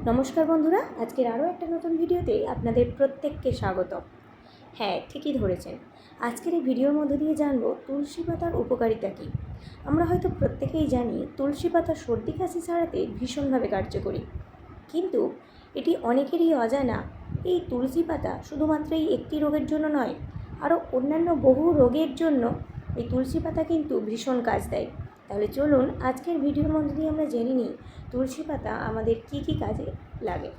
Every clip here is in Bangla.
নমস্কার বন্ধুরা, আজকের আরও একটা নতুন ভিডিওতে আপনাদের প্রত্যেককে স্বাগত। হ্যাঁ, ঠিকই ধরেছেন। আজকের এই ভিডিওর মধ্যে দিয়ে জানব তুলসী পাতার উপকারিতা কী। আমরা হয়তো প্রত্যেকেই জানি তুলসী পাতা সর্দি কাশি সারাতে ভীষণভাবে কার্যকরী, কিন্তু এটি অনেকেরই অজানা এই তুলসী পাতা শুধুমাত্র এই একটি রোগের জন্য নয়, আরও অন্যান্য বহু রোগের জন্য এই তুলসী পাতা কিন্তু ভীষণ কাজ দেয়। তাহলে চলুন আজকের ভিডিওর মধ্যে দিয়ে আমরা জেনে নিই তুলসী পাতা আমাদের কী কী কাজে লাগে।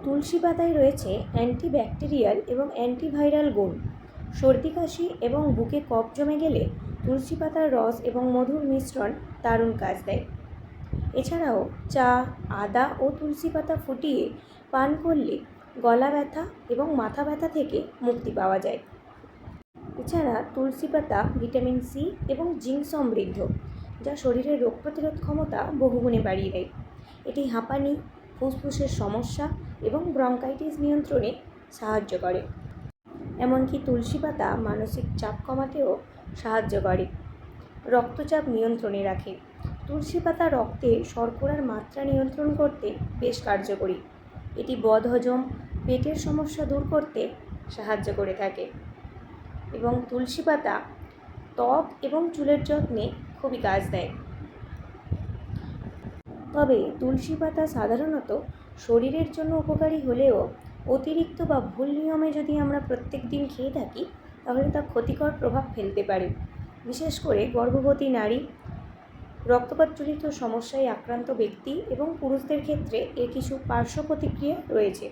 তুলসী পাতায় রয়েছে অ্যান্টিব্যাকটেরিয়াল এবং অ্যান্টিভাইরাল গুণ। সর্দি কাশি এবং বুকে কফ জমে গেলে তুলসী পাতার রস এবং মধুর মিশ্রণ দারুণ কাজ দেয়। এছাড়াও চা, আদা ও তুলসী পাতা ফুটিয়ে পান করলে গলা ব্যথা এবং মাথা ব্যথা থেকে মুক্তি পাওয়া যায়। এছাড়া তুলসী পাতা ভিটামিন সি এবং জিঙ্ক সমৃদ্ধ, যা শরীরের রোগ প্রতিরোধ ক্ষমতা বহুগুণে বাড়িয়ে দেয়। এটি হাঁপানি, ফুসফুসের সমস্যা এবং ব্রঙ্কাইটিস নিয়ন্ত্রণে সাহায্য করে। এমনকি তুলসী পাতা মানসিক চাপ কমাতেও সাহায্য করে, রক্তচাপ নিয়ন্ত্রণে রাখে। তুলসী পাতা রক্তে শর্করার মাত্রা নিয়ন্ত্রণ করতে বেশ কার্যকরী। এটি বদহজম, পেটের সমস্যা দূর করতে সাহায্য করে থাকে। এবং তুলসী পাতা ত্বক এবং চুলের যত্নে খুবই কাজ দেয়। তবে তুলসী পাতা সাধারণত শরীরের জন্য উপকারী হলেও অতিরিক্ত বা ভুল নিয়মে যদি আমরা প্রত্যেক দিন খেয়ে থাকি তাহলে তা ক্ষতিকর প্রভাব ফেলতে পারে। বিশেষ করে গর্ভবতী নারী, রক্তপাতজনিত সমস্যায় আক্রান্ত ব্যক্তি এবং পুরুষদের ক্ষেত্রে এর কিছু পার্শ্ব প্রতিক্রিয়া রয়েছে।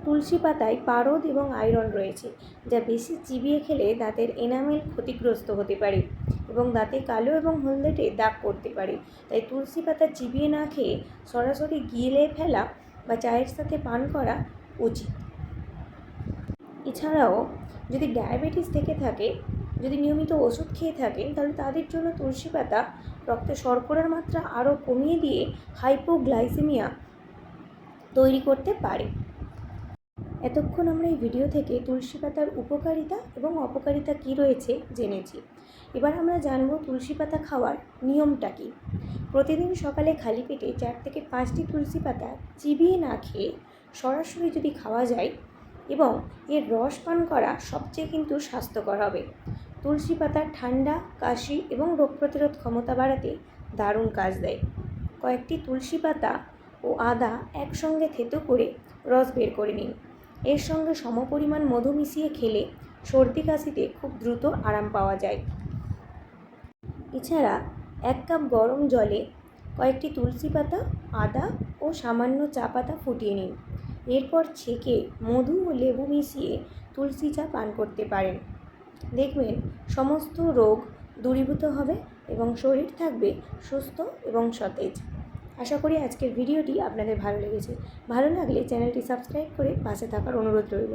তুলসী পাতায় পারদ এবং আয়রন রয়েছে, যা বেশি চিবিয়ে খেলে দাঁতের এনামেল ক্ষতিগ্রস্ত হতে পারে এবং দাঁতে কালো এবং হলদেটে দাগ পড়তে পারে। তাই তুলসী পাতা চিবিয়ে না খেয়ে সরাসরি গিলে ফেলা বা চায়ের সাথে পান করা উচিত। এছাড়াও যদি ডায়াবেটিস থেকে থাকে, যদি নিয়মিত ওষুধ খেয়ে থাকেন, তাহলে তাদের জন্য তুলসী পাতা রক্তে শর্করার মাত্রা আরও কমিয়ে দিয়ে হাইপোগ্লাইসেমিয়া তৈরি করতে পারে। এতক্ষণ আমরা এই ভিডিও থেকে তুলসী পাতার উপকারিতা এবং অপকারিতা কী রয়েছে জেনেছি। এবার আমরা জানব তুলসী পাতা খাওয়ার নিয়মটা কী। প্রতিদিন সকালে খালি পেটে 4 থেকে 5টি তুলসী পাতা চিবিয়ে না খেয়ে সরাসরি যদি খাওয়া যায় এবং এর রস পান করা সবচেয়ে কিন্তু স্বাস্থ্যকর হবে। তুলসী পাতা ঠান্ডা, কাশি এবং রোগ প্রতিরোধ ক্ষমতা বাড়াতে দারুণ কাজ দেয়। কয়েকটি তুলসী পাতা ও আদা একসঙ্গে থেতো করে রস বের করে নিন। এর সঙ্গে সমপরিমাণ মধু মিশিয়ে খেলে সর্দি কাশিতে খুব দ্রুত আরাম পাওয়া যায়। এছাড়া 1 কাপ গরম জলে কয়েকটি তুলসী পাতা, আদা ও সামান্য চা পাতা ফুটিয়ে নিন। এরপর ছেঁকে মধু ও লেবু মিশিয়ে তুলসী চা পান করতে পারেন। দেখবেন সমস্ত রোগ দূরীভূত হবে এবং শরীর থাকবে সুস্থ এবং সতেজ। আশা করি আজকের ভিডিওটি আপনাদের ভালো লেগেছে। ভালো লাগলে চ্যানেলটি সাবস্ক্রাইব করে পাশে থাকার অনুরোধ রইল।